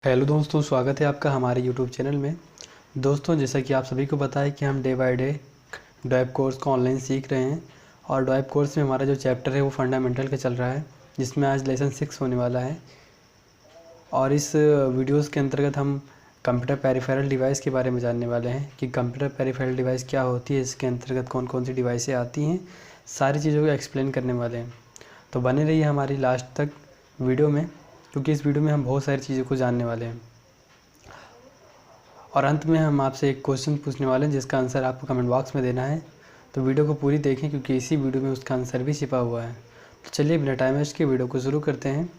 Hello दोस्तों, स्वागत है आपका हमारे यूट्यूब चैनल में। दोस्तों, जैसा कि आप सभी को पता है कि हम डे बाय डे डॉएप कोर्स को ऑनलाइन सीख रहे हैं और डॉएप कोर्स में हमारा जो चैप्टर है वो फंडामेंटल का चल रहा है, जिसमें आज लेसन 6 होने वाला है। और इस वीडियोस के अंतर्गत हम कंप्यूटर पेरिफेरल डिवाइस के बारे में जानने वाले हैं कि कंप्यूटर पेरिफेरल डिवाइस क्या होती है, इसके अंतर्गत कौन कौन सी डिवाइसें आती हैं, सारी चीज़ों को एक्सप्लेन करने वाले हैं। तो बने रहिए हमारी लास्ट तक वीडियो में, क्योंकि इस वीडियो में हम बहुत सारी चीज़ों को जानने वाले हैं। और अंत में हम आपसे एक क्वेश्चन पूछने वाले हैं जिसका आंसर आपको कमेंट बॉक्स में देना है। तो वीडियो को पूरी देखें, क्योंकि इसी वीडियो में उसका आंसर भी छिपा हुआ है। तो चलिए बिना टाइम वेस्ट के वीडियो को शुरू करते हैं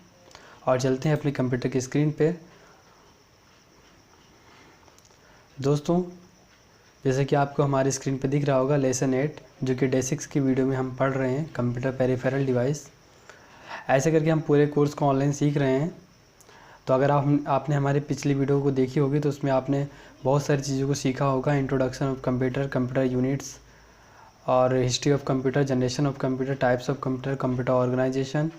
और चलते हैं अपने कंप्यूटर की स्क्रीन पे। दोस्तों, जैसे कि आपको हमारी स्क्रीन पे दिख रहा होगा लेसन 8, जो कि डे 6 की वीडियो में हम पढ़ रहे हैं कंप्यूटर पेरिफेरल डिवाइस। ऐसे करके हम पूरे कोर्स को ऑनलाइन सीख रहे हैं। तो अगर आपने हमारी पिछली वीडियो को देखी होगी तो उसमें आपने बहुत सारी चीज़ों को सीखा होगा। Introduction of computer, computer units और history of computer, generation of computer, types of computer, computer organisation.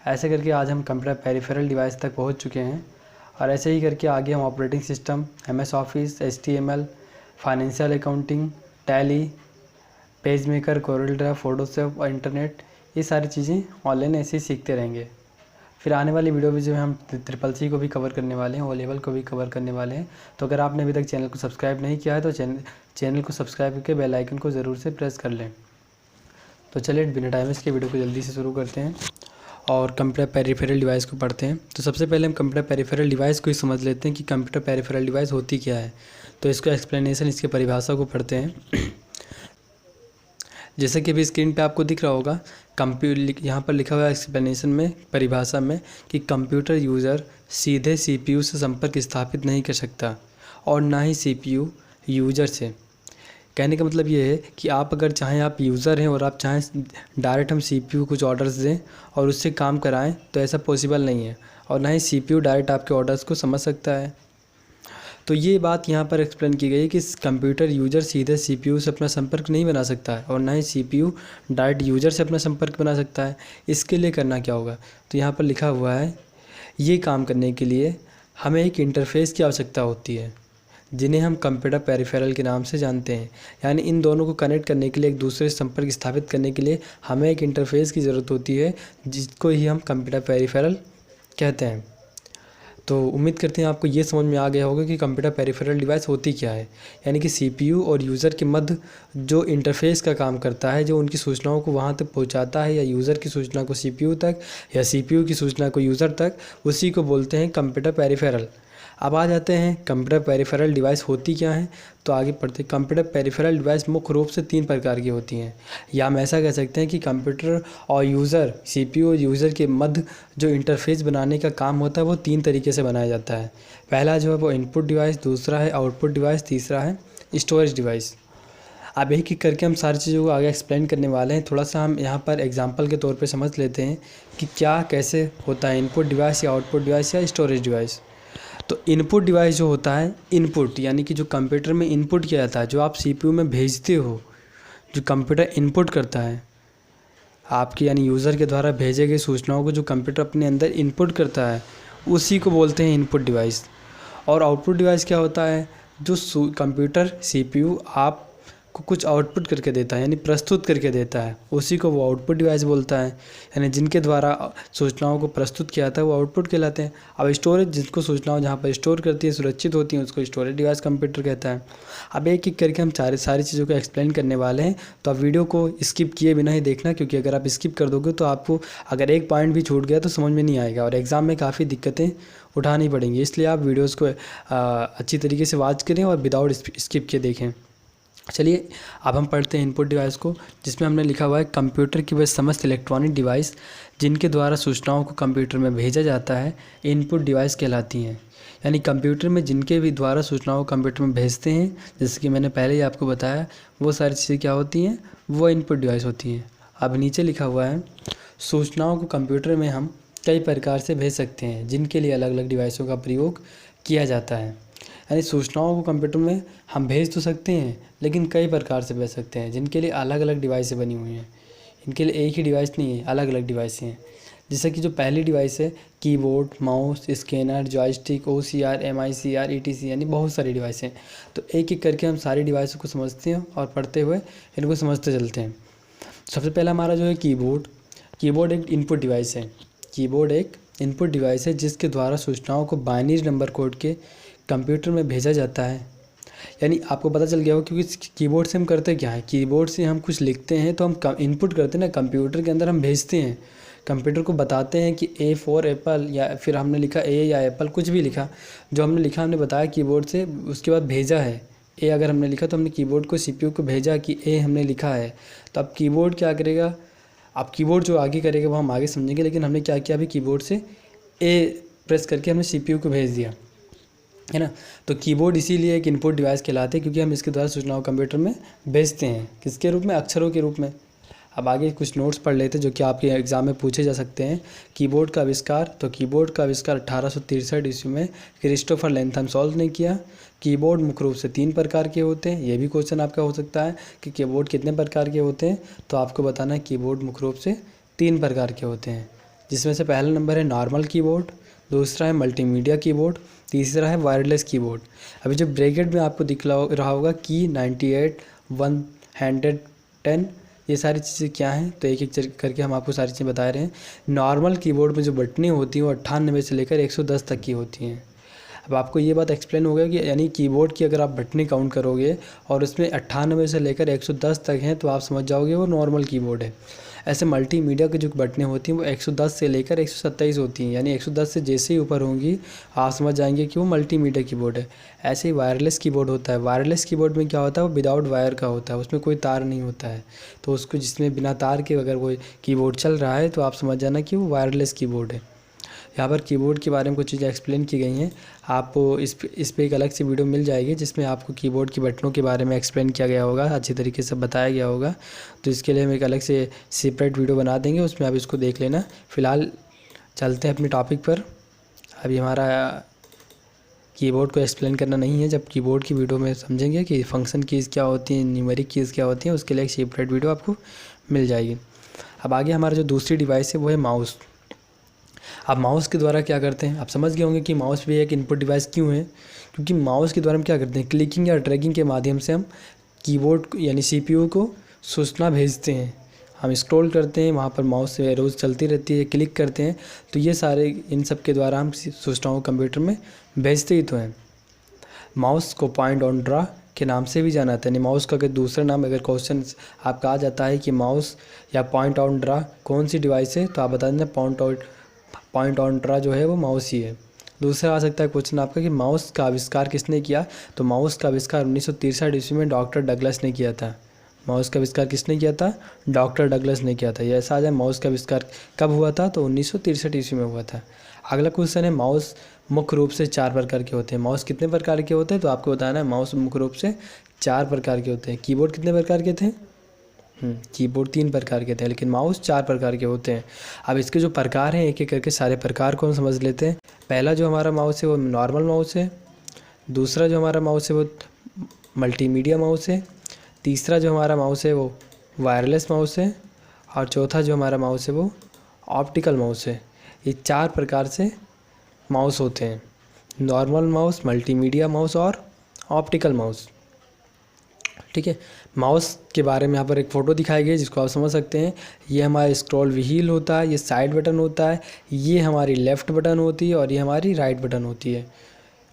ऐसे करके आज हम कंप्यूटर पेरिफेरल डिवाइस तक पहुंच चुके हैं। और ऐसे ही करके आगे हम operating system, MS office, HTML, financial accounting, tally, page maker, Corel Draw, Photoshop और इंटरनेट, ये सारी चीज़ें ऑनलाइन ऐसे ही सीखते रहेंगे। फिर आने वाली वीडियो में जो हम CCC को भी कवर करने वाले हैं, O लेवल को भी कवर करने वाले हैं। तो अगर आपने अभी तक चैनल को सब्सक्राइब नहीं किया है तो चैनल को सब्सक्राइब करके बेल आइकन को ज़रूर से प्रेस कर लें। तो चलिए बिना टाइम वेस्ट के वीडियो को जल्दी से शुरू करते हैं और कंप्यूटर पेरिफेरल डिवाइस को पढ़ते हैं। तो सबसे पहले हम कंप्यूटर पेरिफेरल डिवाइस को ही समझ लेते हैं कि कंप्यूटर पेरिफेरल डिवाइस होती क्या है। तो इसको एक्सप्लेनेशन, इसकी परिभाषा को पढ़ते हैं। जैसे कि अभी स्क्रीन पे आपको दिख रहा होगा, यहाँ पर लिखा हुआ है एक्सप्लेनेशन में, परिभाषा में, कि कंप्यूटर यूज़र सीधे CPU से संपर्क स्थापित नहीं कर सकता और ना ही CPU यूज़र से। कहने का मतलब ये है कि आप अगर चाहें, आप यूज़र हैं और आप चाहें डायरेक्ट हम CPU कुछ ऑर्डर्स दें और उससे काम कराएं, तो ऐसा पॉसिबल नहीं है। और ना ही CPU डायरेक्ट आपके ऑर्डर्स को समझ सकता है। तो ये बात यहाँ पर एक्सप्लेन की गई है कि कंप्यूटर यूज़र सीधे CPU से अपना संपर्क नहीं बना सकता है और ना ही CPU डायरेक्ट यूज़र से अपना संपर्क बना सकता है। इसके लिए करना क्या होगा, तो यहाँ पर लिखा हुआ है, ये काम करने के लिए हमें एक इंटरफेस की आवश्यकता होती है, जिन्हें हम कंप्यूटर पेरिफेरल के नाम से जानते हैं। यानी इन दोनों को कनेक्ट करने के लिए, एक दूसरे से संपर्क स्थापित करने के लिए हमें एक इंटरफेस की ज़रूरत होती है, जिसको ही हम कंप्यूटर पेरिफेरल कहते हैं। तो उम्मीद करते हैं आपको ये समझ में आ गया होगा कि कंप्यूटर पेरिफेरल डिवाइस होती क्या है। यानी कि CPU और यूज़र के मध्य जो इंटरफेस का काम करता है, जो उनकी सूचनाओं को वहाँ तक पहुँचाता है, या यूज़र की सूचना को CPU तक या CPU की सूचना को यूज़र तक, उसी को बोलते हैं कंप्यूटर पेरिफेरल। अब आ जाते हैं कंप्यूटर पेरिफेरल डिवाइस होती क्या है। तो आगे पढ़ते हैं। कंप्यूटर पेरिफेरल डिवाइस मुख्य रूप से 3 प्रकार की होती हैं, या हम ऐसा कह सकते हैं कि कंप्यूटर और यूज़र, CPU और यूज़र के मध्य जो इंटरफेस बनाने का काम होता है वो 3 तरीके से बनाया जाता है। पहला जो है वो इनपुट डिवाइस, दूसरा है आउटपुट डिवाइस, तीसरा है स्टोरेज डिवाइस। अब एक एक करके हम सारी चीज़ों को आगे एक्सप्लेन करने वाले हैं। थोड़ा सा हम यहाँ पर एग्जांपल के तौर पे समझ लेते हैं कि क्या कैसे होता है इनपुट डिवाइस या आउटपुट डिवाइस या स्टोरेज डिवाइस। तो इनपुट डिवाइस जो होता है, इनपुट यानी कि जो कंप्यूटर में इनपुट किया जाता है, जो आप CPU में भेजते हो, जो कंप्यूटर इनपुट करता है आपकी, यानी यूज़र के द्वारा भेजे गए सूचनाओं को जो कंप्यूटर अपने अंदर इनपुट करता है, उसी को बोलते हैं इनपुट डिवाइस। और आउटपुट डिवाइस क्या होता है, जो कंप्यूटर CPU आप को कुछ आउटपुट करके देता है, यानी प्रस्तुत करके देता है, उसी को वो आउटपुट डिवाइस बोलता है। यानी जिनके द्वारा सूचनाओं को प्रस्तुत किया जाता है वो आउटपुट कहलाते हैं। अब स्टोरेज, जिसको सूचनाओं जहाँ पर स्टोर करती है, सुरक्षित होती हैं, उसको स्टोरेज डिवाइस कंप्यूटर कहता है। अब एक एक करके हम सारी चीज़ों को एक्सप्लेन करने वाले हैं। तो आप वीडियो को स्किप किए बिना ही देखना, क्योंकि अगर आप स्किप कर दोगे तो आपको अगर एक पॉइंट भी छूट गया तो समझ में नहीं आएगा और एग्ज़ाम में काफ़ी दिक्कतें उठानी पड़ेंगी। इसलिए आप वीडियोज़ को अच्छी तरीके से वॉच करें और विदाउट स्किप किए देखें। चलिए अब हम पढ़ते हैं इनपुट डिवाइस को, जिसमें हमने लिखा हुआ है कंप्यूटर की वह समस्त इलेक्ट्रॉनिक डिवाइस जिनके द्वारा सूचनाओं को कंप्यूटर में भेजा जाता है, इनपुट डिवाइस कहलाती हैं। यानी कंप्यूटर में जिनके भी द्वारा सूचनाओं को कंप्यूटर में भेजते हैं, जैसे कि मैंने पहले ही आपको बताया, वो सारी चीज़ें क्या होती हैं, वो इनपुट डिवाइस होती हैं। अब नीचे लिखा हुआ है, सूचनाओं को कंप्यूटर में हम कई प्रकार से भेज सकते हैं, जिनके लिए अलग अलग डिवाइसों का प्रयोग किया जाता है। यानी सूचनाओं को कंप्यूटर में हम भेज तो सकते हैं, लेकिन कई प्रकार से भेज सकते हैं, जिनके लिए अलग अलग डिवाइसें बनी हुई हैं। इनके लिए एक ही डिवाइस नहीं है, अलग अलग डिवाइसें हैं। जैसे कि जो पहली डिवाइस है keyboard, mouse, scanner, joystick, OCR, MICR, ETC, यानी बहुत सारी डिवाइस हैं। तो एक एक करके हम सारी डिवाइसों को समझते हैं और पढ़ते हुए इनको समझते चलते हैं। सबसे पहला हमारा जो है कीबोर्ड। कीबोर्ड एक इनपुट डिवाइस है। कीबोर्ड एक इनपुट डिवाइस है जिसके द्वारा सूचनाओं को बाइनरी नंबर कोड के कंप्यूटर में भेजा जाता है। यानी आपको पता चल गया हो, क्योंकि कीबोर्ड से हम करते क्या है, कीबोर्ड से हम कुछ लिखते हैं तो हम इनपुट करते हैं ना, कंप्यूटर के अंदर हम भेजते हैं। कंप्यूटर को बताते हैं कि A फॉर एप्पल, या फिर हमने लिखा A या एप्पल, कुछ भी लिखा, जो हमने लिखा हमने बताया कीबोर्ड से, उसके बाद भेजा है A अगर हमने लिखा तो हमने कीबोर्ड को CPU को भेजा कि A हमने लिखा है। तो अब कीबोर्ड क्या करेगा, अब कीबोर्ड जो आगे करेगा वो हम आगे समझेंगे, लेकिन हमने क्या किया, अभी कीबोर्ड से A प्रेस करके हमने CPU को भेज दिया, है ना। तो कीबोर्ड इसीलिए एक इनपुट डिवाइस कहलाते हैं क्योंकि हम इसके द्वारा सूचनाओं कंप्यूटर में भेजते हैं, किसके रूप में, अक्षरों के रूप में। अब आगे कुछ नोट्स पढ़ लेते हैं जो कि आपके एग्ज़ाम में पूछे जा सकते हैं। कीबोर्ड का आविष्कार, तो कीबोर्ड का आविष्कार 1863 ईस्वी में क्रिस्टोफर लैंथम सॉल्व ने किया। कीबोर्ड मुख्य रूप से 3 प्रकार के होते हैं। ये भी क्वेश्चन आपका हो सकता है कि कीबोर्ड कितने प्रकार के होते हैं, तो आपको बताना है कीबोर्ड मुख्य रूप से 3 प्रकार के होते हैं, जिसमें से पहला नंबर है नॉर्मल कीबोर्ड, दूसरा है मल्टीमीडिया कीबोर्ड, तीसरा है वायरलेस कीबोर्ड। अभी जो ब्रैकेट में आपको दिख रहा होगा की 98, 110, ये सारी चीज़ें क्या हैं, तो एक एक करके हम आपको सारी चीज़ें बता रहे हैं। नॉर्मल कीबोर्ड में जो बटनें होती हैं वो 98 से लेकर 110 तक की होती हैं। अब आपको ये बात एक्सप्लेन हो गया कि यानी कीबोर्ड की अगर आप बटनें काउंट करोगे और उसमें 98 से लेकर 110 तक हैं तो आप समझ जाओगे वो नॉर्मल कीबोर्ड है। ऐसे मल्टीमीडिया की जो बटनें होती हैं वो 110 से लेकर 127 होती हैं, यानी 110 से जैसे ही ऊपर होंगी आप समझ जाएंगे कि वो मल्टीमीडिया कीबोर्ड है। ऐसे ही वायरलेस कीबोर्ड होता है। वायरलेस कीबोर्ड में क्या होता है, वो विदाउट वायर का होता है, उसमें कोई तार नहीं होता है। तो उसको जिसमें बिना तार के अगर कोई कीबोर्ड चल रहा है तो आप समझ जाना कि वो वायरलेस कीबोर्ड है। यहाँ पर कीबोर्ड के बारे में कुछ चीज़ें एक्सप्लेन की गई हैं। आपको इस पे एक अलग से वीडियो मिल जाएगी जिसमें आपको कीबोर्ड की बटनों के बारे में एक्सप्लेन किया गया होगा, अच्छी तरीके से बताया गया होगा। तो इसके लिए हम एक अलग से सेपरेट वीडियो बना देंगे, उसमें आप इसको देख लेना। फ़िलहाल चलते हैं अपने टॉपिक पर। अभी हमारा कीबोर्ड को एक्सप्लेन करना नहीं है, जब कीबोर्ड की वीडियो में समझेंगे कि फंक्शन कीज़ क्या होती हैं, न्यूमेरिक कीज़ क्या होती हैं, उसके लिए एक सेपरेट वीडियो आपको मिल जाएगी। अब आगे हमारा जो दूसरी डिवाइस है वो है माउस। अब माउस के द्वारा क्या करते हैं, आप समझ गए होंगे कि माउस भी एक इनपुट डिवाइस क्यों है, क्योंकि माउस के द्वारा हम क्या करते हैं, क्लिकिंग या ड्रैगिंग के माध्यम से हम कीबोर्ड यानी CPU को सूचना भेजते हैं। हम स्क्रॉल करते हैं, वहाँ पर माउस से एरोज चलती रहती है, क्लिक करते हैं, तो ये सारे इन सब के द्वारा हम सूचनाओं को कंप्यूटर में भेजते ही तो हैं। माउस को पॉइंट ऑन ड्रा के नाम से भी जाना जाता है। माउस का अगर दूसरा नाम, अगर क्वेश्चन आपका आ जाता है कि माउस या पॉइंट ऑन ड्रा कौन सी डिवाइस है, तो आप बता देना पॉइंट ऑन ड्रा जो है वो माउस ही है। दूसरा आ सकता है क्वेश्चन आपका कि माउस का आविष्कार किसने किया, तो माउस का आविष्कार 1963 ईस्वी में डॉक्टर डगलस ने किया था। माउस का आविष्कार किसने किया था, डॉक्टर डगलस ने किया था। ये ऐसा आ जाए माउस का आविष्कार कब हुआ था, तो 1963 ईस्वी में हुआ था। अगला क्वेश्चन है माउस मुख्य रूप से 4 प्रकार के होते हैं। माउस कितने प्रकार के होते हैं, तो आपको बताना है माउस मुख्य रूप से 4 प्रकार के होते हैं। कीबोर्ड कितने प्रकार के थे, कीबोर्ड 3 प्रकार के थे, लेकिन माउस 4 प्रकार के होते हैं। अब इसके जो प्रकार हैं एक एक करके सारे प्रकार को हम समझ लेते हैं। पहला जो हमारा माउस है वो नॉर्मल माउस है, दूसरा जो हमारा माउस है वो मल्टीमीडिया माउस है, तीसरा जो हमारा माउस है वो वायरलेस माउस है, और चौथा जो हमारा माउस है वो ऑप्टिकल माउस है। ये 4 प्रकार से माउस होते हैं, नॉर्मल माउस, मल्टीमीडिया माउस और ऑप्टिकल माउस। ठीक है, माउस के बारे में यहाँ पर एक फ़ोटो दिखाई गई जिसको आप समझ सकते हैं। ये हमारा स्क्रॉल व्हील होता है, ये साइड बटन होता है, ये हमारी लेफ़्ट बटन होती है और ये हमारी राइट बटन होती है।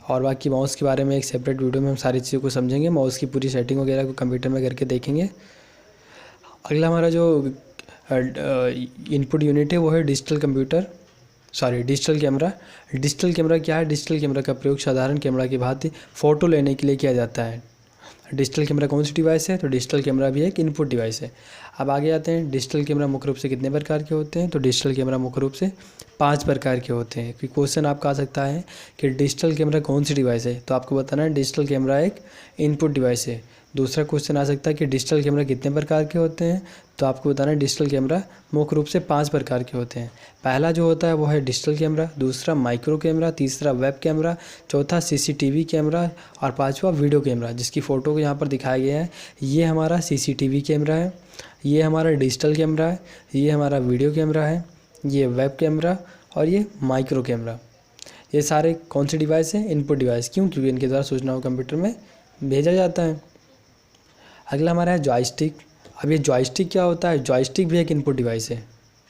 और बाकी माउस के बारे में एक सेपरेट वीडियो में हम सारी चीज़ों को समझेंगे, माउस की पूरी सेटिंग वगैरह को कंप्यूटर में करके देखेंगे। अगला हमारा जो इनपुट यूनिट है वो है डिजिटल कैमरा। डिजिटल कैमरा क्या है, डिजिटल कैमरा का प्रयोग साधारण कैमरा की भांति फ़ोटो लेने के लिए किया जाता है। डिजिटल कैमरा कौन सी डिवाइस है, तो डिजिटल कैमरा भी एक इनपुट डिवाइस है। अब आगे आते हैं, डिजिटल कैमरा मुख्य रूप से कितने प्रकार के होते हैं, तो डिजिटल कैमरा मुख्य रूप से 5 प्रकार के होते हैं। क्योंकि क्वेश्चन आपका आ सकता है कि डिजिटल कैमरा कौन सी डिवाइस है, तो आपको बताना है डिजिटल कैमरा एक इनपुट डिवाइस है। दूसरा क्वेश्चन आ सकता है कि डिजिटल कैमरा कितने प्रकार के होते हैं, तो आपको बताना है डिजिटल कैमरा मुख्य रूप से 5 प्रकार के होते हैं। पहला जो होता है वो है डिजिटल कैमरा, दूसरा माइक्रो कैमरा, तीसरा वेब कैमरा, चौथा CCTV कैमरा और पांचवा वीडियो कैमरा, जिसकी फ़ोटो को यहाँ पर दिखाया गया है। ये हमारा CCTV कैमरा है, ये हमारा डिजिटल कैमरा है, ये हमारा वीडियो कैमरा है, ये वेब कैमरा और ये माइक्रो कैमरा। ये सारे कौन से डिवाइस हैं? Input device. क्यों? क्योंकि इनके द्वारा सूचना को कंप्यूटर में भेजा जाता है। अगला हमारा है जॉयस्टिक। अब ये जॉयस्टिक क्या होता है? जॉयस्टिक भी एक इनपुट डिवाइस है।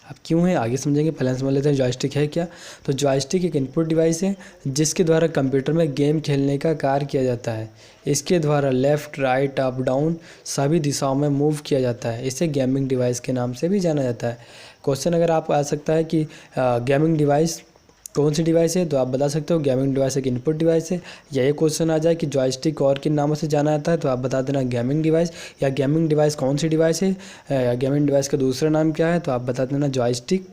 अब क्यों है आगे समझेंगे, पहले समझ लेते हैं जॉयस्टिक है क्या। तो जॉयस्टिक एक इनपुट डिवाइस है जिसके द्वारा कंप्यूटर में गेम खेलने का कार्य किया जाता है। इसके द्वारा लेफ़्ट, राइट, अप, डाउन सभी दिशाओं में मूव किया जाता है। इसे गेमिंग डिवाइस के नाम से भी जाना जाता है। क्वेश्चन अगर आपको आ सकता है कि गेमिंग डिवाइस कौन सी डिवाइस है, तो आप बता सकते हो गेमिंग डिवाइस एक इनपुट डिवाइस है। या ये क्वेश्चन आ जाए कि जॉयस्टिक और किन नामों से जाना जाता है, तो आप बता देना गेमिंग डिवाइस। या गेमिंग डिवाइस कौन सी डिवाइस है, या गेमिंग डिवाइस का दूसरा नाम क्या है, तो आप बता देना जॉयस्टिक।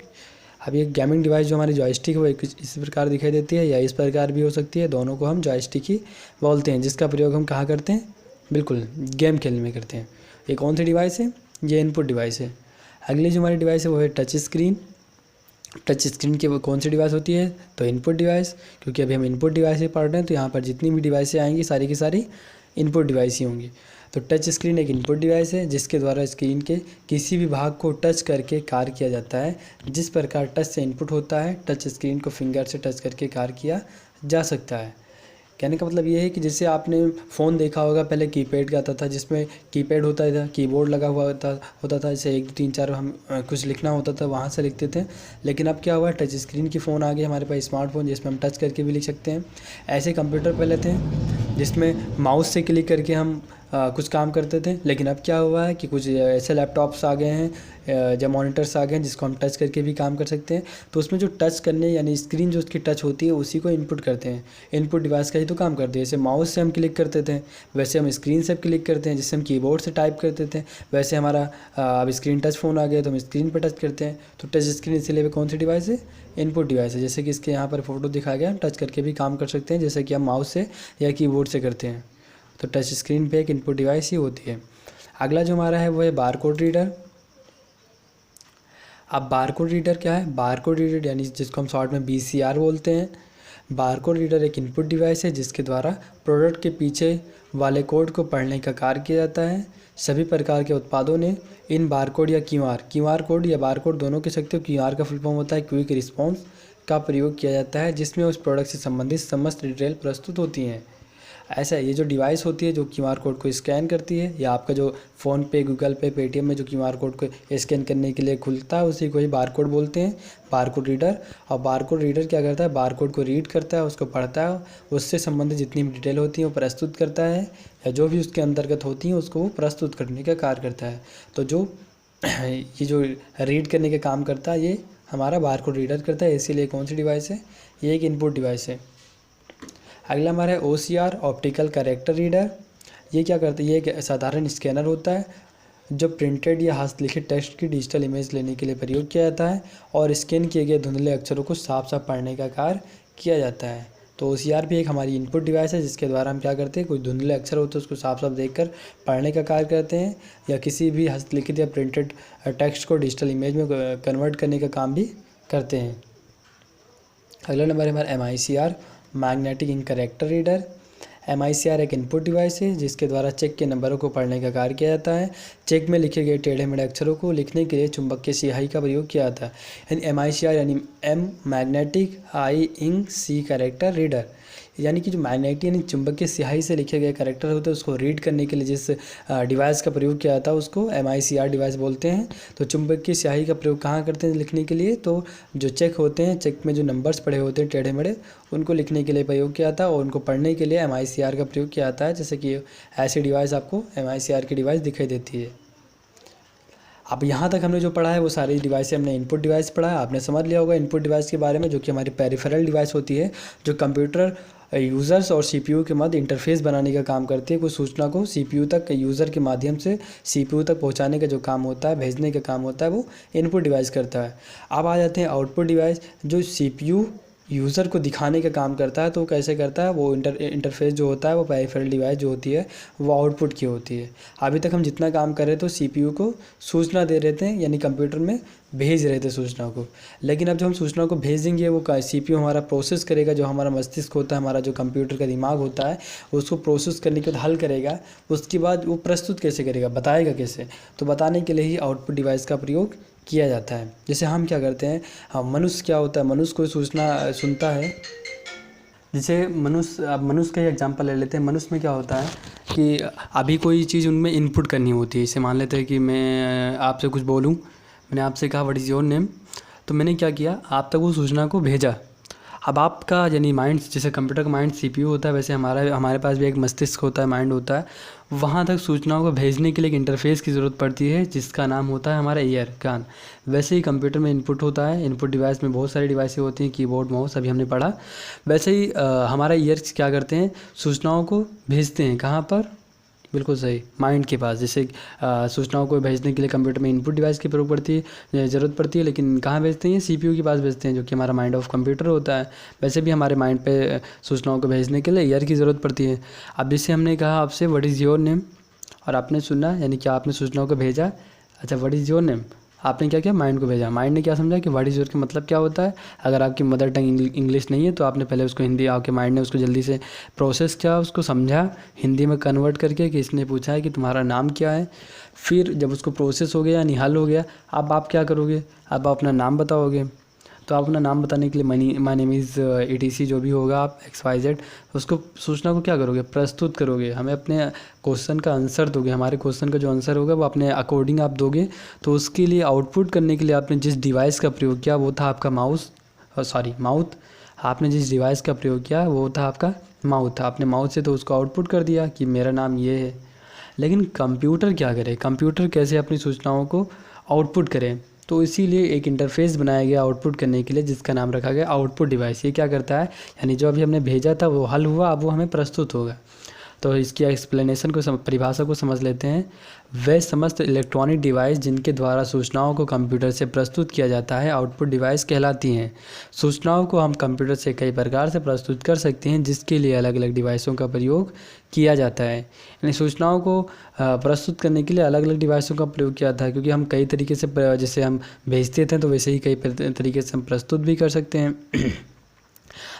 अब ये गेमिंग डिवाइस जो हमारी जॉयस्टिक है वो इस प्रकार दिखाई देती है या इस प्रकार भी हो सकती है, दोनों को हम जॉयस्टिक ही बोलते हैं, जिसका प्रयोग हम कहाँ करते हैं? बिल्कुल गेम खेलने में करते हैं। ये कौन सी डिवाइस है? ये इनपुट डिवाइस है। अगली जो हमारी डिवाइस है वो है टच स्क्रीन। टच स्क्रीन की वो कौन सी डिवाइस होती है? तो इनपुट डिवाइस। क्योंकि अभी हम इनपुट डिवाइस ही पढ़ रहे हैं, तो यहाँ पर जितनी भी डिवाइसें आएंगी सारी की सारी इनपुट डिवाइस ही होंगी। तो टच स्क्रीन एक इनपुट डिवाइस है जिसके द्वारा स्क्रीन के किसी भी भाग को टच करके कार्य किया जाता है। जिस प्रकार टच से इनपुट होता है, टच स्क्रीन को फिंगर से टच करके कार्य किया जा सकता है। कहने का मतलब ये है कि जैसे आपने फ़ोन देखा होगा, पहले कीपैड का आता था, जिसमें कीपैड होता था, कीबोर्ड लगा हुआ होता था, जैसे 1 2 3 4 हम कुछ लिखना होता था वहाँ से लिखते थे। लेकिन अब क्या हुआ, टच स्क्रीन की फ़ोन आ गई हमारे पास, स्मार्टफोन, जिसमें हम टच करके भी लिख सकते हैं। ऐसे कंप्यूटर पहले थे जिसमें माउस से क्लिक करके हम कुछ काम करते थे। लेकिन अब क्या हुआ है कि कुछ ऐसे लैपटॉप्स आ गए हैं, जब मॉनिटर्स आ गए हैं जिसको हम टच करके भी काम कर सकते हैं। तो उसमें जो टच करने यानी स्क्रीन जो उसकी टच होती है उसी को इनपुट करते हैं। इनपुट डिवाइस का ही तो काम करते हैं। जैसे माउस से हम क्लिक करते थे वैसे हम स्क्रीन से क्लिक करते हैं, जिससे हम कीबोर्ड से टाइप करते थे वैसे हमारा अब स्क्रीन टच फ़ोन आ गया तो हम स्क्रीन पर टच करते हैं। तो टच स्क्रीन इसीलिए कौन सी डिवाइस है? इनपुट डिवाइस है। जैसे कि इसके यहाँ पर फोटो दिखाया गया, टच करके भी काम कर सकते हैं जैसे कि हम माउस से या कीबोर्ड से करते हैं। तो टच स्क्रीन पे एक इनपुट डिवाइस ही होती है। अगला जो हमारा है वो है बारकोड रीडर। अब बारकोड रीडर क्या है? बारकोड रीडर यानी जिसको हम शॉर्ट में BCR बोलते हैं। बारकोड रीडर एक इनपुट डिवाइस है जिसके द्वारा प्रोडक्ट के पीछे वाले कोड को पढ़ने का कार्य किया जाता है। सभी प्रकार के उत्पादों ने इन बारकोड या क्यूआर कोड या बारकोड दोनों कह सकते हो। क्यूआर का फुल फॉर्म होता है क्विक रिस्पॉन्स का प्रयोग किया जाता है, जिसमें उस प्रोडक्ट से संबंधित समस्त डिटेल प्रस्तुत होती हैं। ऐसा ये जो डिवाइस होती है जो क्यूआर कोड को स्कैन करती है, या आपका जो फ़ोन पे, गूगल पे, पेटीएम में जो क्यूआर कोड को स्कैन करने के लिए खुलता है उसी को ही बारकोड बोलते हैं, बारकोड रीडर। और बारकोड रीडर क्या करता है? बारकोड को रीड करता है, उसको पढ़ता है, उससे संबंधित जितनी भी डिटेल होती है वो प्रस्तुत करता है, या जो भी उसके अंतर्गत होती हैं उसको वो प्रस्तुत करने का कार्य करता है। तो जो ये जो रीड करने का काम करता है ये हमारा बारकोड रीडर करता है। इसीलिए कौन सी डिवाइस है? ये एक इनपुट डिवाइस है। अगला हमारा है OCR, ऑप्टिकल कैरेक्टर रीडर। ये क्या करता है? ये एक साधारण स्कैनर होता है जो प्रिंटेड या हस्तलिखित टेक्स्ट की डिजिटल इमेज लेने के लिए प्रयोग किया जाता है और स्कैन किए गए धुंधले अक्षरों को साफ साफ पढ़ने का कार्य किया जाता है। तो OCR भी एक हमारी इनपुट डिवाइस है जिसके द्वारा हम क्या करते हैं, कुछ धुंधले अक्षर होते हैं उसको साफ साफ देखकर पढ़ने का कार्य करते हैं, या किसी भी हस्तलिखित या प्रिंटेड टेक्स्ट को डिजिटल इमेज में कन्वर्ट करने का काम भी करते हैं। अगला नंबर है हमारा MICR, magnetic ink character reader. MICR एक इनपुट डिवाइस है जिसके द्वारा चेक के नंबरों को पढ़ने का कार्य किया जाता है। चेक में लिखे गए टेढ़े मेढ़े अक्षरों को लिखने के लिए चुंबकीय स्याही का प्रयोग किया जाता है। यानी MICR यानी M magnetic, I ink, C character reader. यानी कि जो मैग्नेटिक यानी चुंबकीय स्याही से लिखे गए कैरेक्टर होते हैं उसको रीड करने के लिए जिस डिवाइस का प्रयोग किया जाता है उसको MICR डिवाइस बोलते हैं। तो चुंबकीय स्याही का प्रयोग कहाँ करते हैं लिखने के लिए? तो जो चेक होते हैं, चेक में जो नंबर्स पड़े होते हैं टेढ़े मेढ़े, उनको लिखने के लिए प्रयोग किया जाता है और उनको पढ़ने के लिए MICR का प्रयोग किया जाता है। जैसे कि ऐसी डिवाइस आपको MICR की डिवाइस दिखाई देती है। अब यहाँ तक हमने जो पढ़ा है वो सारी डिवाइस हमने इनपुट डिवाइस पढ़ा है। आपने समझ लिया होगा इनपुट डिवाइस के बारे में, जो कि हमारी पेरिफेरल डिवाइस होती है जो कंप्यूटर यूज़र्स और CPU के मध्य इंटरफेस बनाने का काम करती है। कुछ सूचना को CPU तक यूज़र के माध्यम से CPU तक पहुंचाने का जो काम होता है, भेजने का काम होता है, वो इनपुट डिवाइस करता है। अब आ जाते हैं आउटपुट डिवाइस, जो CPU यूज़र को दिखाने का काम करता है। तो कैसे करता है? वो इंटरफेस जो होता है वो पेरिफेरल डिवाइस जो होती है वो आउटपुट की होती है। अभी तक हम जितना काम कर रहे थे CPU को सूचना दे रहे थे, यानी कंप्यूटर में भेज रहे थे सूचना को। लेकिन अब जब हम सूचना को भेजेंगे वो CPU हमारा प्रोसेस करेगा, जो हमारा मस्तिष्क होता है, हमारा जो कंप्यूटर का दिमाग होता है उसको प्रोसेस करने के बाद हल करेगा। उसके बाद वो प्रस्तुत कैसे करेगा, बताएगा कैसे? तो बताने के लिए ही आउटपुट डिवाइस का प्रयोग किया जाता है। जैसे हम क्या करते हैं, हाँ, मनुष्य क्या होता है, मनुष्य कोई सूचना सुनता है। जैसे मनुष्य, अब मनुष्य का ही एग्जांपल ले लेते हैं। मनुष्य में क्या होता है कि अभी कोई चीज़ उनमें इनपुट करनी होती है। जैसे मान लेते हैं कि मैं आपसे कुछ बोलूँ, मैंने आपसे कहा व्हाट इज़ योर नेम, तो मैंने क्या किया, आप तक वो सूचना को भेजा। अब आपका यानी माइंड, जैसे कंप्यूटर का माइंड सीपीयू होता है, वैसे हमारे पास भी एक मस्तिष्क होता है, माइंड होता है। वहाँ तक सूचनाओं को भेजने के लिए एक इंटरफेस की ज़रूरत पड़ती है जिसका नाम होता है हमारा ईयर, कान। वैसे ही कंप्यूटर में इनपुट होता है। इनपुट डिवाइस में बहुत सारी डिवाइसें होती हैं, कीबोर्ड, माउस, अभी हमने पढ़ा। वैसे ही हमारा ईयर्स क्या करते हैं, सूचनाओं को भेजते हैं। कहाँ पर? बिल्कुल सही, माइंड के पास। जैसे सूचनाओं को भेजने के लिए कंप्यूटर में इनपुट डिवाइस की प्रयोग पड़ती है, ज़रूरत पड़ती है, लेकिन कहाँ भेजते हैं, सीपीयू के पास भेजते हैं, जो कि हमारा माइंड ऑफ कंप्यूटर होता है। वैसे भी हमारे माइंड पे सूचनाओं को भेजने के लिए ईयर की ज़रूरत पड़ती है। अब जैसे हमने कहा आपसे व्हाट इज़ योर नेम, और आपने सुना, यानी कि आपने सूचनाओं को भेजा। अच्छा, व्हाट इज़ योर नेम, आपने क्या किया, माइंड को भेजा। माइंड ने क्या समझा कि व्हाट इज़ योर का मतलब क्या होता है। अगर आपकी मदर टंग इंग्लिश नहीं है तो आपने पहले उसको हिंदी, आपके माइंड ने उसको जल्दी से प्रोसेस किया, उसको समझा हिंदी में कन्वर्ट करके, कि इसने पूछा है कि तुम्हारा नाम क्या है। फिर जब उसको प्रोसेस हो गया, यानी हल हो गया, अब आप क्या करोगे, अब आप अपना नाम बताओगे। तो आप अपना नाम बताने के लिए माय नेम इज़ ETC जो भी होगा, आप XYZ, उसको सूचना को क्या करोगे, प्रस्तुत करोगे। हमें अपने क्वेश्चन का आंसर दोगे, हमारे क्वेश्चन का जो आंसर होगा वो अपने अकॉर्डिंग आप दोगे। तो उसके लिए आउटपुट करने के लिए आपने जिस डिवाइस का प्रयोग किया वो था आपका माउथ। आपने जिस डिवाइस का प्रयोग किया वो था आपका माउथ। आपने माउथ से तो उसको आउटपुट कर दिया कि मेरा नाम ये है। लेकिन कंप्यूटर क्या करे, कंप्यूटर कैसे अपनी सूचनाओं को आउटपुट करे, तो इसीलिए एक इंटरफेस बनाया गया आउटपुट करने के लिए, जिसका नाम रखा गया आउटपुट डिवाइस। ये क्या करता है, यानी जो अभी हमने भेजा था वो हल हुआ, अब वो हमें प्रस्तुत होगा। तो इसकी एक्सप्लेनेशन को परिभाषा को समझ लेते हैं। वे समस्त इलेक्ट्रॉनिक डिवाइस जिनके द्वारा सूचनाओं को कंप्यूटर से प्रस्तुत किया जाता है आउटपुट डिवाइस कहलाती हैं। सूचनाओं को हम कंप्यूटर से कई प्रकार से प्रस्तुत कर सकते हैं, जिसके लिए अलग अलग डिवाइसों का प्रयोग किया जाता है। यानी सूचनाओं को प्रस्तुत करने के लिए अलग अलग डिवाइसों का प्रयोग किया जाता है, क्योंकि हम कई तरीके से जैसे हम भेजते थे तो वैसे ही कई तरीके से हम प्रस्तुत भी कर सकते हैं।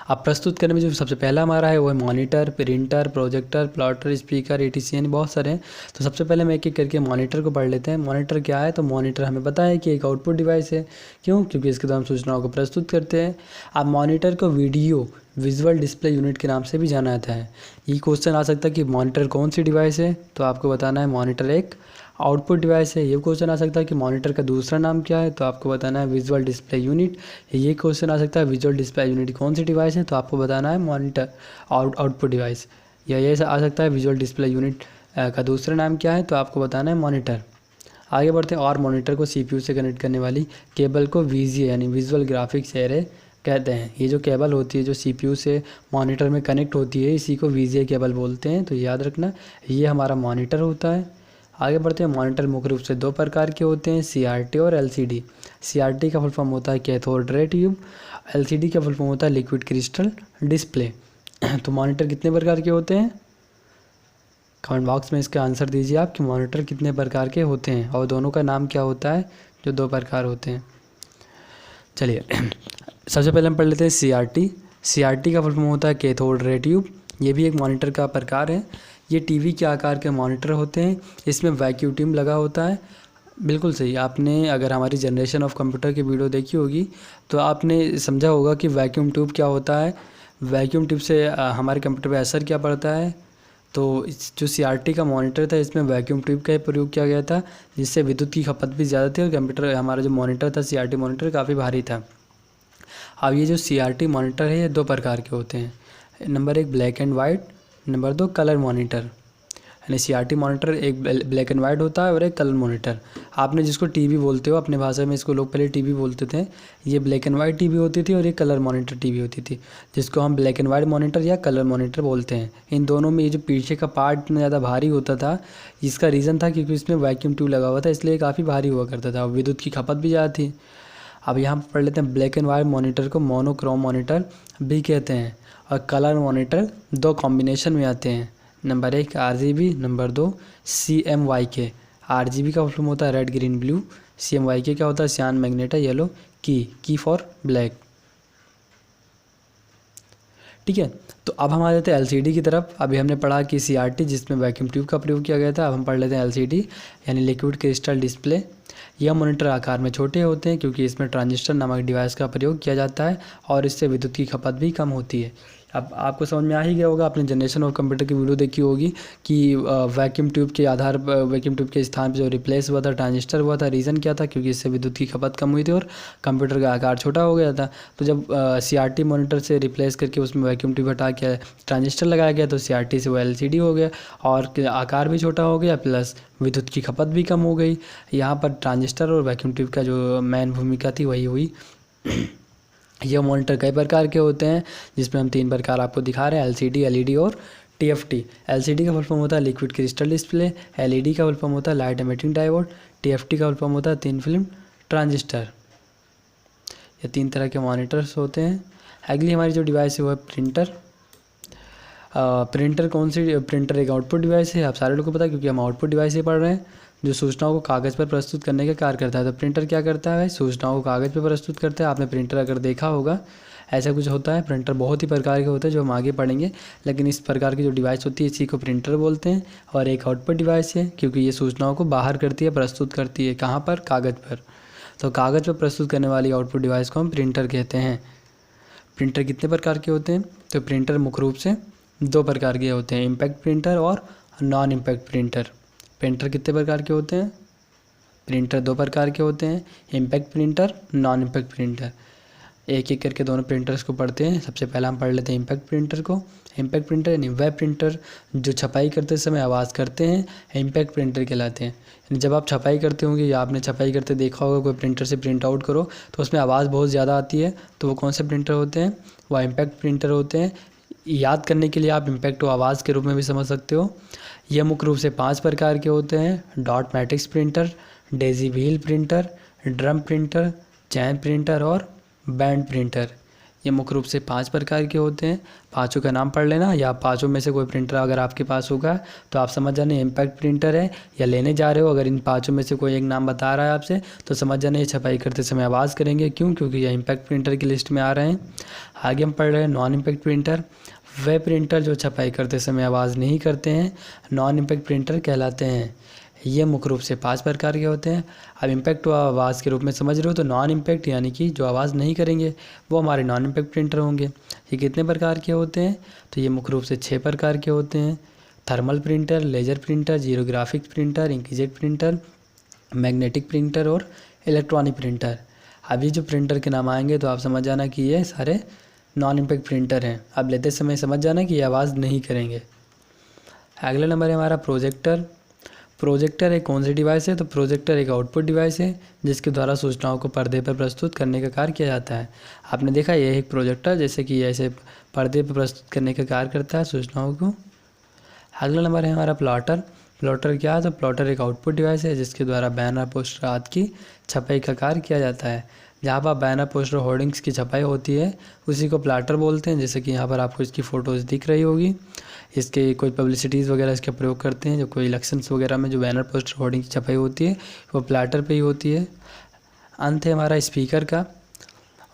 अब प्रस्तुत करने में जो सबसे पहला हमारा है वो है monitor, printer, projector, plotter, speaker, ETC, यानी बहुत सारे हैं। तो सबसे पहले मैं एक एक करके मॉनिटर को पढ़ लेते हैं। मॉनिटर क्या है, तो मॉनिटर हमें पता है कि एक आउटपुट डिवाइस है। क्यों? क्योंकि इसके द्वारा हम सूचनाओं को प्रस्तुत करते हैं। अब मॉनिटर को विजुअल डिस्प्ले यूनिट के नाम से भी जाना जाता है। ये क्वेश्चन आ सकता है कि मॉनिटर कौन सी डिवाइस है, तो आपको बताना है मॉनिटर एक आउटपुट डिवाइस है। ये क्वेश्चन आ सकता है कि मॉनिटर का दूसरा नाम क्या है, तो आपको बताना है विजुअल डिस्प्ले यूनिट। ये क्वेश्चन आ सकता है विजुअल डिस्प्ले यूनिट कौन सी डिवाइस है, तो आपको बताना है मॉनिटर आउटपुट डिवाइस। या ये आ सकता है विजुअल डिस्प्ले यूनिट का दूसरा नाम क्या है, तो आपको बताना है मॉनिटर। आगे बढ़ते हैं। और मॉनिटर को CPU से कनेक्ट करने वाली केबल को VGA यानी विजुअल ग्राफिक्स एरे कहते हैं। ये जो केबल होती है जो CPU से मॉनिटर में कनेक्ट होती है, इसी को VGA केबल बोलते हैं। तो याद रखना, ये हमारा मॉनिटर होता है। आगे बढ़ते हैं। मॉनिटर मुख्य रूप से दो प्रकार के होते हैं, CRT और LCD। CRT का फुल फॉर्म होता है कैथोड रे ट्यूब, LCD का फुल फॉर्म होता है लिक्विड क्रिस्टल डिस्प्ले। तो मॉनिटर कितने प्रकार के होते हैं, कमेंट बॉक्स में इसका आंसर दीजिए आप कि मॉनिटर कितने प्रकार के होते हैं और दोनों का नाम क्या होता है जो दो प्रकार होते हैं। चलिए सबसे पहले हम पढ़ लेते हैं CRT का फुल फॉर्म होता है कैथोड रे ट्यूब। ये भी एक मॉनिटर का प्रकार है। ये टीवी के आकार के मॉनिटर होते हैं। इसमें वैक्यूम ट्यूब लगा होता है। बिल्कुल सही, आपने अगर हमारी जनरेशन ऑफ कंप्यूटर की वीडियो देखी होगी तो आपने समझा होगा कि वैक्यूम ट्यूब क्या होता है। वैक्यूम ट्यूब से हमारे कंप्यूटर पर असर क्या पड़ता है। तो जो CRT का मॉनिटर था इसमें वैक्यूम ट्यूब का प्रयोग किया गया था, जिससे विद्युत की खपत भी ज़्यादा थी और कंप्यूटर हमारा जो मॉनिटर था CRT मॉनिटर काफ़ी भारी था। अब ये जो CRT मॉनिटर है ये दो प्रकार के होते हैं। नंबर एक ब्लैक एंड वाइट, नंबर दो कलर मॉनिटर। यानी CRT मॉनिटर एक ब्लैक एंड वाइट होता है और एक कलर मॉनिटर। आपने जिसको टीवी बोलते हो, अपने भाषा में इसको लोग पहले टीवी बोलते थे। ये ब्लैक एंड वाइट टीवी होती थी और ये कलर मॉनिटर टीवी होती थी, जिसको हम ब्लैक एंड वाइट मॉनिटर या कलर मॉनिटर बोलते हैं। इन दोनों में ये जो पीछे का पार्ट इतना ज़्यादा भारी होता था, इसका रीज़न था क्योंकि इसमें वैक्यूम ट्यूब लगा हुआ था, इसलिए काफ़ी भारी हुआ करता था और विद्युत की खपत भी ज़्यादा थी। अब यहाँ पर पढ़ लेते हैं। ब्लैक एंड वाइट मॉनिटर को मोनोक्रोम मॉनिटर भी कहते हैं और कलर मॉनिटर दो कॉम्बिनेशन में आते हैं। नंबर एक RGB, नंबर दो CMYK। RGB का फुल होता है रेड ग्रीन ब्लू, CMYK क्या होता है सियान मैग्नेटा येलो की फॉर ब्लैक। ठीक है। तो अब हम आ जाते हैं एलसीडी की तरफ। अभी हमने पढ़ा कि सीआरटी जिसमें वैक्यूम ट्यूब का प्रयोग किया गया था। अब हम पढ़ लेते हैं एलसीडी यानी लिक्विड क्रिस्टल डिस्प्ले। यह मॉनिटर आकार में छोटे होते हैं क्योंकि इसमें ट्रांजिस्टर नामक डिवाइस का प्रयोग किया जाता है और इससे विद्युत की खपत भी कम होती है। अब आपको समझ में आ ही गया होगा, आपने जनरेशन ऑफ कंप्यूटर की वीडियो देखी होगी कि वैक्यूम ट्यूब के आधार पर, वैक्यूम ट्यूब के स्थान पर जो रिप्लेस हुआ था ट्रांजिस्टर हुआ था। रीज़न क्या था? क्योंकि इससे विद्युत की खपत कम हुई थी और कंप्यूटर का आकार छोटा हो गया था। तो जब सीआरटी मॉनिटर से रिप्लेस करके उसमें वैक्यूम ट्यूब हटा के ट्रांजिस्टर लगाया गया तो सीआरटी से वो एलसीडी हो गया और आकार भी छोटा हो गया प्लस विद्युत की खपत भी कम हो गई। यहाँ पर ट्रांजिस्टर और वैक्यूम ट्यूब का जो मेन भूमिका थी वही हुई। यह मॉनिटर कई प्रकार के होते हैं जिसमें हम 3 प्रकार आपको दिखा रहे हैं, एलसीडी, एलईडी और टीएफटी। एलसीडी का फुल फॉर्म होता है लिक्विड क्रिस्टल डिस्प्ले, एलईडी का फुल फॉर्म होता है लाइट एमिटिंग डायोड, टीएफटी का फुल फॉर्म होता है थिन फिल्म ट्रांजिस्टर। ये 3 तरह के मॉनिटर्स होते हैं। अगली हमारी जो डिवाइस है वो है प्रिंटर। प्रिंटर कौन सी? प्रिंटर एक आउटपुट डिवाइस है, आप सारे लोगों को पता है क्योंकि हम आउटपुट डिवाइस ही पढ़ रहे हैं, जो सूचनाओं को कागज़ पर प्रस्तुत करने का कार्य करता है। तो प्रिंटर क्या करता है? सूचनाओं को कागज़ पर प्रस्तुत करता है। आपने प्रिंटर अगर देखा होगा ऐसा कुछ होता है। प्रिंटर बहुत ही प्रकार के होते हैं जो हम आगे पढ़ेंगे, लेकिन इस प्रकार की जो डिवाइस होती है इसी को प्रिंटर बोलते हैं। और एक आउटपुट डिवाइस है क्योंकि ये सूचनाओं को बाहर करती है, प्रस्तुत करती है। कहाँ पर? कागज़ पर। तो कागज़ पर प्रस्तुत करने वाली आउटपुट डिवाइस को हम प्रिंटर कहते हैं। प्रिंटर कितने प्रकार के होते हैं? तो प्रिंटर मुख्य रूप से 2 प्रकार के होते हैं, इम्पैक्ट प्रिंटर और नॉन इम्पैक्ट प्रिंटर। प्रिंटर कितने प्रकार के होते हैं? प्रिंटर 2 प्रकार के होते हैं, impact printer, non impact printer. एक एक करके दोनों प्रिंटर्स को पढ़ते हैं। सबसे पहला हम पढ़ लेते हैं इम्पैक्ट प्रिंटर को। इम्पैक्ट प्रिंटर यानी वह प्रिंटर जो छपाई करते समय आवाज़ करते हैं, इम्पैक्ट प्रिंटर कहलाते हैं। यानी जब आप छपाई करते होंगे या आपने छपाई करते देखा होगा कोई प्रिंटर से प्रिंट आउट करो तो उसमें आवाज़ बहुत ज़्यादा आती है, तो वो कौन से प्रिंटर होते हैं? वह इम्पैक्ट प्रिंटर होते हैं। याद करने के लिए आप इम्पैक्ट को आवाज़ के रूप में भी समझ सकते हो। यह मुख्य रूप से 5 प्रकार के होते हैं, dot matrix printer, daisy wheel printer, drum printer, chain printer और बैंड प्रिंटर। ये मुख्य रूप से 5 प्रकार के होते हैं। पांचों का नाम पढ़ लेना, या पांचों में से कोई प्रिंटर अगर आपके पास होगा तो आप समझ जाना इम्पैक्ट प्रिंटर है या लेने जा रहे हो। अगर इन पांचों में से कोई एक नाम बता रहा है आपसे तो समझ जाना ये छपाई करते समय आवाज़ करेंगे। क्यों? क्योंकि ये इम्पैक्ट प्रिंटर की लिस्ट में आ रहे हैं। आगे हम पढ़ रहे हैं नॉन इम्पैक्ट प्रिंटर। वे प्रिंटर जो छपाई करते समय आवाज़ नहीं करते हैं नॉन इम्पैक्ट प्रिंटर कहलाते हैं। ये मुख्य रूप से 5 प्रकार के होते हैं। अब इम्पैक्ट आवाज़ के रूप में समझ रहे हो तो नॉन इम्पैक्ट यानी कि जो आवाज़ नहीं करेंगे वो हमारे नॉन इम्पैक्ट प्रिंटर होंगे। ये कितने प्रकार के होते हैं? तो ये मुख्य रूप से 6 प्रकार के होते हैं, thermal printer, laser printer, zero graphics printer, inkjet printer, magnetic printer और इलेक्ट्रॉनिक प्रिंटर। अभी जो प्रिंटर के नाम आएंगे तो आप समझ जाना कि ये सारे नॉन इम्पैक्ट प्रिंटर हैं। अब लेते समय समझ जाना कि ये आवाज़ नहीं करेंगे। अगला नंबर है हमारा प्रोजेक्टर। प्रोजेक्टर एक कौन सी डिवाइस है? तो प्रोजेक्टर एक आउटपुट डिवाइस है जिसके द्वारा सूचनाओं को पर्दे पर प्रस्तुत करने का कार्य किया जाता है। आपने देखा ये एक प्रोजेक्टर जैसे कि ऐसे पर्दे पर प्रस्तुत करने का कार्य करता है सूचनाओं को। अगला नंबर है हमारा प्लॉटर। प्लॉटर क्या है? तो प्लॉटर एक आउटपुट डिवाइस है जिसके द्वारा बैनर, पोस्टर आदि की छपाई का कार्य किया जाता है। जहाँ पर बैनर, पोस्टर, होर्डिंग्स की छपाई होती है उसी को प्लॉटर बोलते हैं। जैसे कि यहाँ पर आपको इसकी फ़ोटोज़ दिख रही होगी। इसके कोई पब्लिसिटीज़ वगैरह इसका प्रयोग करते हैं, जो कोई इलेक्शंस वगैरह में जो बैनर, पोस्टर, होर्डिंग की छपाई होती है वो प्लॉटर पे ही होती है। अंत है हमारा स्पीकर का।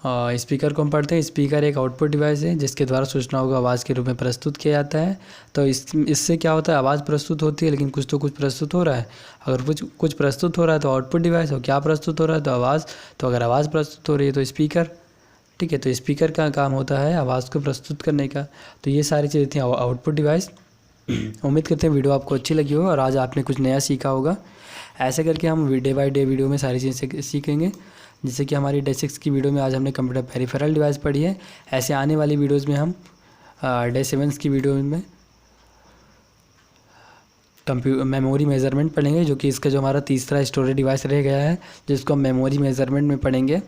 स्पीकर को हम पढ़ते हैं। स्पीकर एक आउटपुट डिवाइस है जिसके द्वारा सूचनाओं को आवाज़ के रूप में प्रस्तुत किया जाता है। तो इससे क्या होता है? आवाज़ प्रस्तुत होती है लेकिन कुछ तो कुछ प्रस्तुत हो रहा है। अगर कुछ प्रस्तुत हो रहा है तो आउटपुट डिवाइस, और क्या प्रस्तुत हो रहा है? तो आवाज़। तो अगर आवाज़ प्रस्तुत हो रही है तो स्पीकर। ठीक है, तो स्पीकर का काम होता है आवाज़ को प्रस्तुत करने का। तो ये सारी चीज़ें थी आउटपुट डिवाइस। उम्मीद करते हैं वीडियो आपको अच्छी लगी हो और आज आपने कुछ नया सीखा होगा। ऐसे करके हम डे बाय डे वीडियो में सारी चीज़ें सीखेंगे। जैसे कि हमारी डे 6 की वीडियो में आज हमने कंप्यूटर पेरिफेरल डिवाइस पढ़ी है। ऐसे आने वाली वीडियोज़ में हम डे 7 की वीडियो में मेमोरी मेजरमेंट पढ़ेंगे, जो कि इसका जो हमारा तीसरा स्टोरेज डिवाइस रह गया है जिसको हम मेमोरी मेजरमेंट में पढ़ेंगे।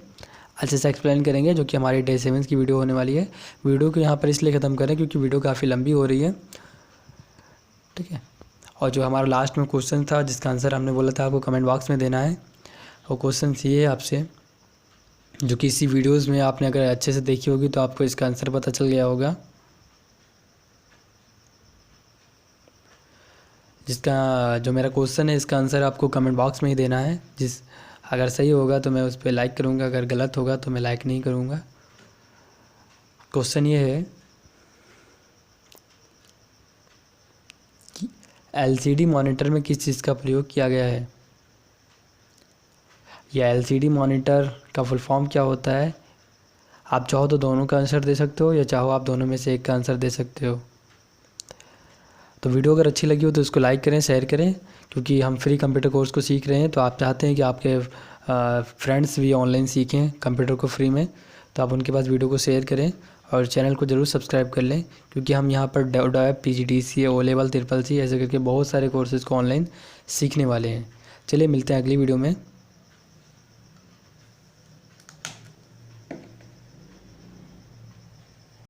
अच्छे से एक्सप्लेन करेंगे, जो कि हमारी डे 7 की वीडियो होने वाली है। वीडियो को यहाँ पर इसलिए ख़त्म करें क्योंकि वीडियो काफ़ी लंबी हो रही है। ठीक है, और जो हमारा लास्ट में क्वेश्चन था जिसका आंसर हमने बोला था आपको कमेंट बॉक्स में देना है, वो क्वेश्चन ये है आपसे, जो कि इसी वीडियोज़ में आपने अगर अच्छे से देखी होगी तो आपको इसका आंसर पता चल गया होगा। जिसका जो मेरा क्वेश्चन है इसका आंसर आपको कमेंट बॉक्स में ही देना है। अगर सही होगा तो मैं उस पर लाइक करूँगा, अगर गलत होगा तो मैं लाइक नहीं करूँगा। क्वेश्चन ये है एलसीडी मॉनिटर में किस चीज़ का प्रयोग किया गया है? या एलसीडी मॉनिटर का फुल फॉर्म क्या होता है? आप चाहो तो दोनों का आंसर दे सकते हो या चाहो आप दोनों में से एक का आंसर दे सकते हो। तो वीडियो अगर अच्छी लगी हो तो इसको लाइक करें, शेयर करें, क्योंकि हम फ्री कंप्यूटर कोर्स को सीख रहे हैं। तो आप चाहते हैं कि आपके फ्रेंड्स भी ऑनलाइन सीखें कंप्यूटर को फ्री में, तो आप उनके पास वीडियो को शेयर करें और चैनल को ज़रूर सब्सक्राइब कर लें, क्योंकि हम यहाँ पर डैब, PGDCA, O level, triple C ऐसे करके बहुत सारे कोर्सेज़ को ऑनलाइन सीखने वाले हैं। चलिए मिलते हैं अगली वीडियो में।